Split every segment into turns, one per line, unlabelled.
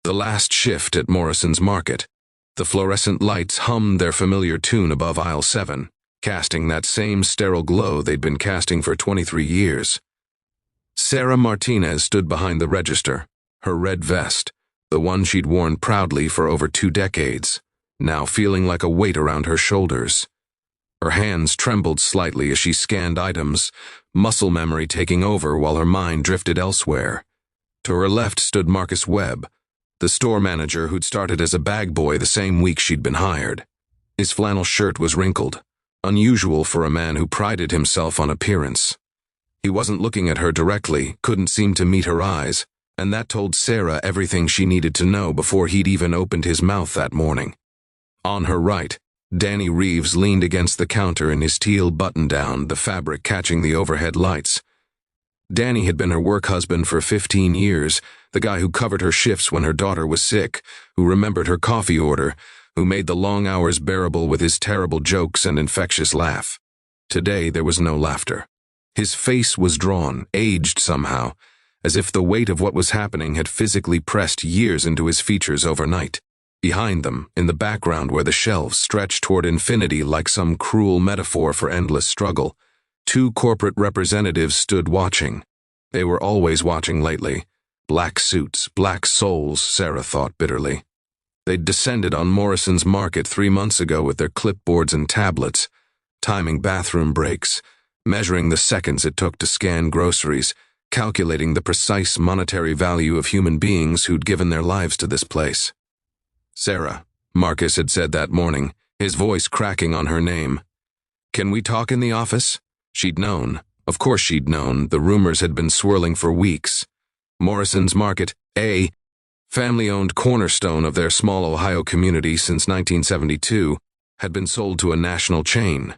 The last shift at Morrison's Market. The fluorescent lights hummed their familiar tune above aisle 7, casting that same sterile glow they'd been casting for 23 years. Sarah Martinez stood behind the register, her red vest, the one she'd worn proudly for over 2 decades, now feeling like a weight around her shoulders. Her hands trembled slightly as she scanned items, muscle memory taking over while her mind drifted elsewhere. To her left stood Marcus Webb, the store manager who'd started as a bag boy the same week she'd been hired. His flannel shirt was wrinkled, unusual for a man who prided himself on appearance. He wasn't looking at her directly, couldn't seem to meet her eyes, and that told Sarah everything she needed to know before he'd even opened his mouth that morning. On her right, Danny Reeves leaned against the counter in his teal button-down, the fabric catching the overhead lights. Danny had been her work husband for 15 years, the guy who covered her shifts when her daughter was sick, who remembered her coffee order, who made the long hours bearable with his terrible jokes and infectious laugh. Today there was no laughter. His face was drawn, aged somehow, as if the weight of what was happening had physically pressed years into his features overnight. Behind them, in the background where the shelves stretched toward infinity like some cruel metaphor for endless struggle, 2 corporate representatives stood watching. They were always watching lately. Black suits, black souls, Sarah thought bitterly. They'd descended on Morrison's Market 3 months ago with their clipboards and tablets, timing bathroom breaks, measuring the seconds it took to scan groceries, calculating the precise monetary value of human beings who'd given their lives to this place. Sarah, Marcus had said that morning, his voice cracking on her name. Can we talk in the office? She'd known. Of course she'd known. The rumors had been swirling for weeks. Morrison's Market, a family-owned cornerstone of their small Ohio community since 1972, had been sold to a national chain.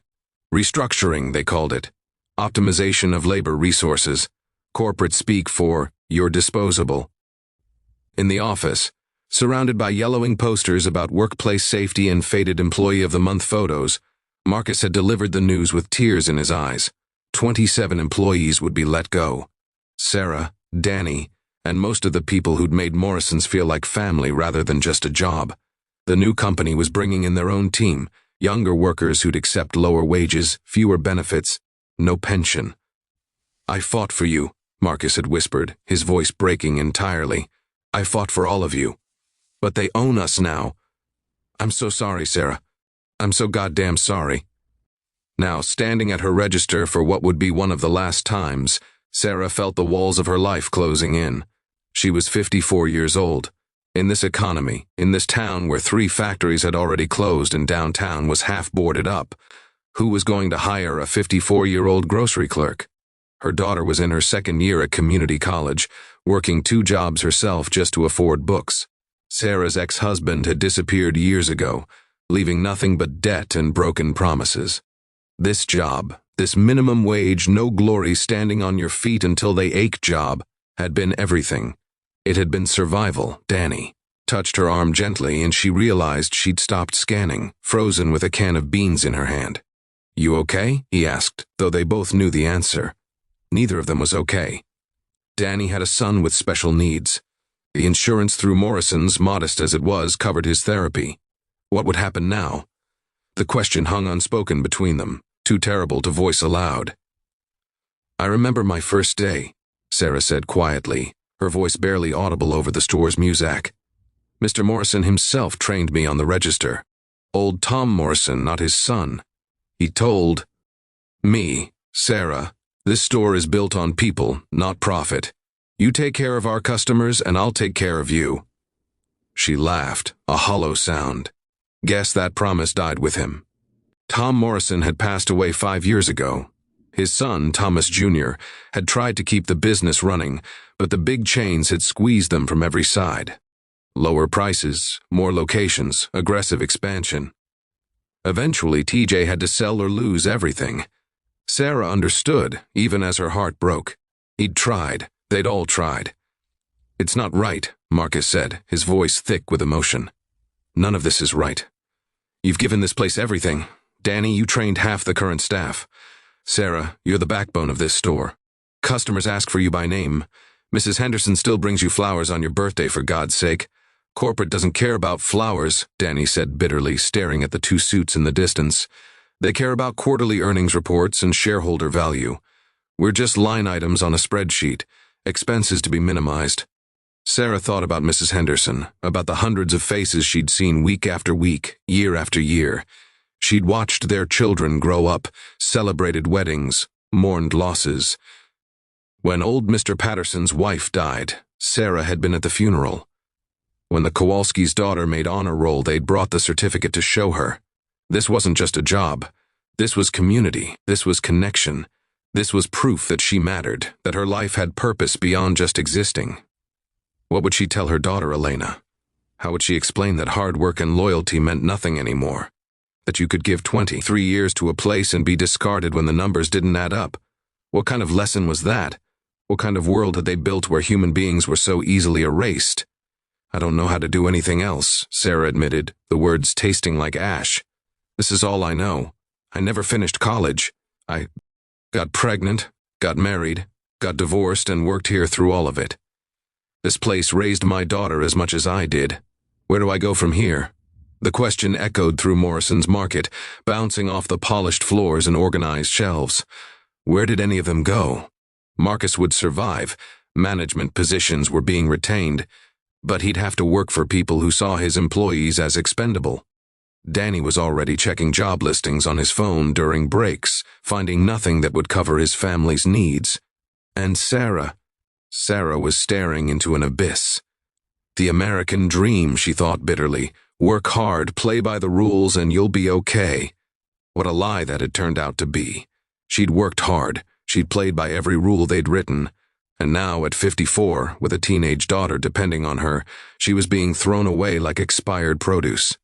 Restructuring, they called it. Optimization of labor resources. Corporate speak for, you're disposable. In the office, surrounded by yellowing posters about workplace safety and faded Employee of the Month photos, Marcus had delivered the news with tears in his eyes. 27 employees would be let go. Sarah, Danny, and most of the people who'd made Morrison's feel like family rather than just a job. The new company was bringing in their own team, younger workers who'd accept lower wages, fewer benefits, no pension. I fought for you, Marcus had whispered, his voice breaking entirely. I fought for all of you. But they own us now. I'm so sorry, Sarah. I'm so goddamn sorry. Now, standing at her register for what would be one of the last times, Sarah felt the walls of her life closing in. She was 54 years old. In this economy, in this town where 3 factories had already closed and downtown was half boarded up, who was going to hire a 54-year-old grocery clerk? Her daughter was in her 2nd year at community college, working 2 jobs herself just to afford books. Sarah's ex-husband had disappeared years ago, leaving nothing but debt and broken promises. This job, this minimum wage, no glory standing on your feet until they ache job, had been everything. It had been survival. Danny touched her arm gently and she realized she'd stopped scanning, frozen with a can of beans in her hand. You okay? He asked, though they both knew the answer. Neither of them was okay. Danny had a son with special needs. The insurance through Morrison's, modest as it was, covered his therapy. What would happen now? The question hung unspoken between them, too terrible to voice aloud. I remember my first day, Sarah said quietly, her voice barely audible over the store's muzak. Mr. Morrison himself trained me on the register. Old Tom Morrison, not his son. He told me, Sarah, this store is built on people, not profit. You take care of our customers and I'll take care of you. She laughed, a hollow sound. Guess that promise died with him. Tom Morrison had passed away 5 years ago. His son, Thomas Jr., had tried to keep the business running, but the big chains had squeezed them from every side. Lower prices, more locations, aggressive expansion. Eventually, TJ had to sell or lose everything. Sarah understood, even as her heart broke. He'd tried. They'd all tried. It's not right, Marcus said, his voice thick with emotion. None of this is right. You've given this place everything. Danny, you trained half the current staff. Sarah, you're the backbone of this store. Customers ask for you by name. Mrs. Henderson still brings you flowers on your birthday, for God's sake. Corporate doesn't care about flowers, Danny said bitterly, staring at the two suits in the distance. They care about quarterly earnings reports and shareholder value. We're just line items on a spreadsheet, expenses to be minimized. Sarah thought about Mrs. Henderson, about the hundreds of faces she'd seen week after week, year after year. She'd watched their children grow up, celebrated weddings, mourned losses. When old Mr. Patterson's wife died, Sarah had been at the funeral. When the Kowalski's daughter made honor roll, they'd brought the certificate to show her. This wasn't just a job. This was community. This was connection. This was proof that she mattered, that her life had purpose beyond just existing. What would she tell her daughter, Elena? How would she explain that hard work and loyalty meant nothing anymore? That you could give 23 years to a place and be discarded when the numbers didn't add up? What kind of lesson was that? What kind of world had they built where human beings were so easily erased? I don't know how to do anything else, Sarah admitted, the words tasting like ash. This is all I know. I never finished college. I got pregnant, got married, got divorced, and worked here through all of it. This place raised my daughter as much as I did. Where do I go from here? The question echoed through Morrison's Market, bouncing off the polished floors and organized shelves. Where did any of them go? Marcus would survive. Management positions were being retained, but he'd have to work for people who saw his employees as expendable. Danny was already checking job listings on his phone during breaks, finding nothing that would cover his family's needs. And Sarah was staring into an abyss. The American dream, she thought bitterly. Work hard, play by the rules, and you'll be okay. What a lie that had turned out to be. She'd worked hard, she'd played by every rule they'd written, and now at 54, with a teenage daughter depending on her, she was being thrown away like expired produce.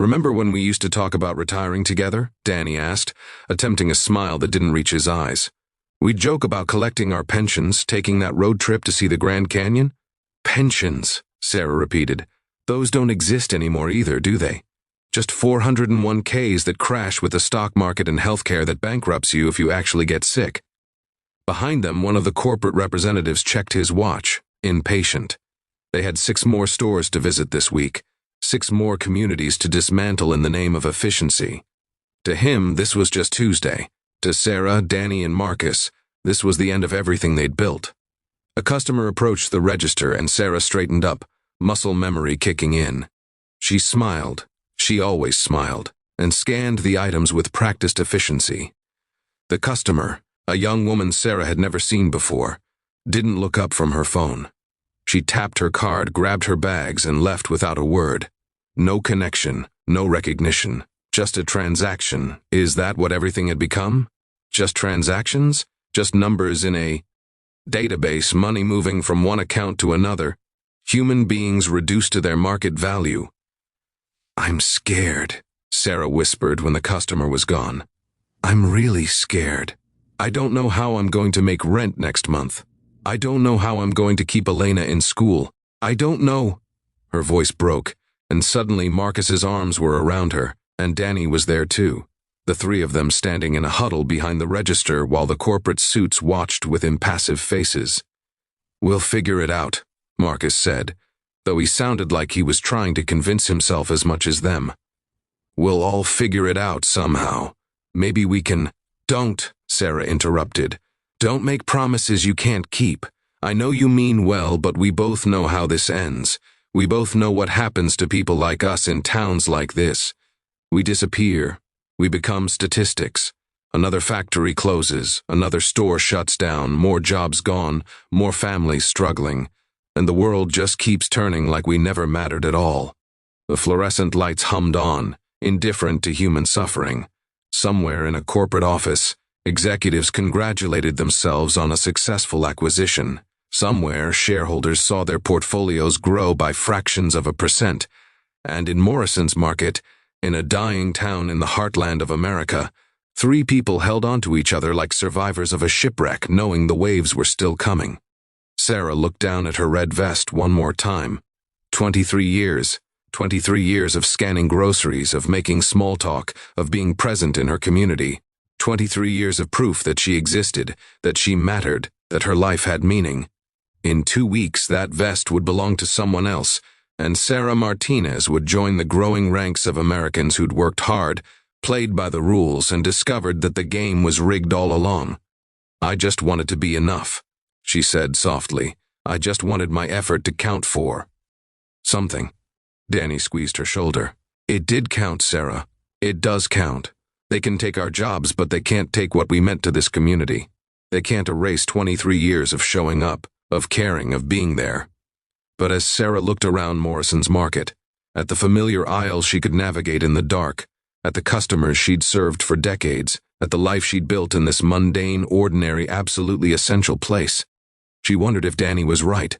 Remember when we used to talk about retiring together? Danny asked, attempting a smile that didn't reach his eyes. We'd joke about collecting our pensions, taking that road trip to see the Grand Canyon. Pensions, Sarah repeated. Those don't exist anymore either, do they? Just 401ks that crash with the stock market and healthcare that bankrupts you if you actually get sick. Behind them, one of the corporate representatives checked his watch, impatient. They had 6 more stores to visit this week, 6 more communities to dismantle in the name of efficiency. To him, this was just Tuesday. To Sarah, Danny, and Marcus, this was the end of everything they'd built. A customer approached the register and Sarah straightened up, muscle memory kicking in. She smiled, she always smiled, and scanned the items with practiced efficiency. The customer, a young woman Sarah had never seen before, didn't look up from her phone. She tapped her card, grabbed her bags, and left without a word. No connection, no recognition, just a transaction. Is that what everything had become? Just transactions? Just numbers in a database, money moving from one account to another, human beings reduced to their market value. I'm scared, Sarah whispered when the customer was gone. I'm really scared. I don't know how I'm going to make rent next month. I don't know how I'm going to keep Elena in school. I don't know. Her voice broke, and suddenly Marcus's arms were around her, and Danny was there too. The 3 of them standing in a huddle behind the register while the corporate suits watched with impassive faces. We'll figure it out, Marcus said, though he sounded like he was trying to convince himself as much as them. We'll all figure it out somehow. Maybe we can— Don't, Sarah interrupted. Don't make promises you can't keep. I know you mean well, but we both know how this ends. We both know what happens to people like us in towns like this. We disappear. We become statistics. Another factory closes, another store shuts down, more jobs gone, more families struggling, and the world just keeps turning like we never mattered at all. The fluorescent lights hummed on, indifferent to human suffering. Somewhere in a corporate office, executives congratulated themselves on a successful acquisition. Somewhere, shareholders saw their portfolios grow by fractions of a percent. And in Morrison's Market, in a dying town in the heartland of America, 3 people held onto each other like survivors of a shipwreck, knowing the waves were still coming. Sarah looked down at her red vest one more time. 23 years. 23 years of scanning groceries, of making small talk, of being present in her community. 23 years of proof that she existed, that she mattered, that her life had meaning. In 2 weeks, that vest would belong to someone else, and Sarah Martinez would join the growing ranks of Americans who'd worked hard, played by the rules, and discovered that the game was rigged all along. "I just wanted to be enough," she said softly. "I just wanted my effort to count for something." Danny squeezed her shoulder. "It did count, Sarah. It does count. They can take our jobs, but they can't take what we meant to this community. They can't erase 23 years of showing up, of caring, of being there." But as Sarah looked around Morrison's Market, at the familiar aisles she could navigate in the dark, at the customers she'd served for decades, at the life she'd built in this mundane, ordinary, absolutely essential place, she wondered if Danny was right.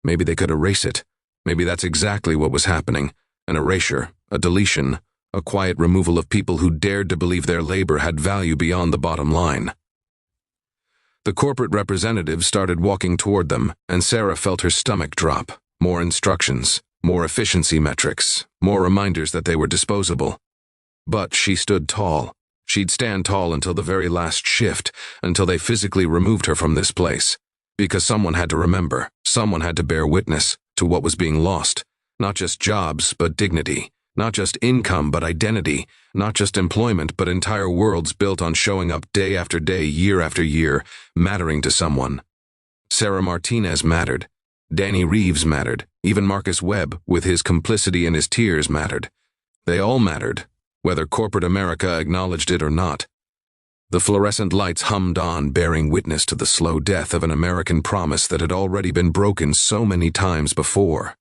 Maybe they could erase it. Maybe that's exactly what was happening. An erasure, a deletion, a quiet removal of people who dared to believe their labor had value beyond the bottom line. The corporate representatives started walking toward them, and Sarah felt her stomach drop. More instructions, more efficiency metrics, more reminders that they were disposable. But she stood tall. She'd stand tall until the very last shift, until they physically removed her from this place. Because someone had to remember, someone had to bear witness to what was being lost. Not just jobs, but dignity. Not just income, but identity. Not just employment, but entire worlds built on showing up day after day, year after year, mattering to someone. Sarah Martinez mattered. Danny Reeves mattered. Even Marcus Webb, with his complicity and his tears, mattered. They all mattered, whether corporate America acknowledged it or not. The fluorescent lights hummed on, bearing witness to the slow death of an American promise that had already been broken so many times before.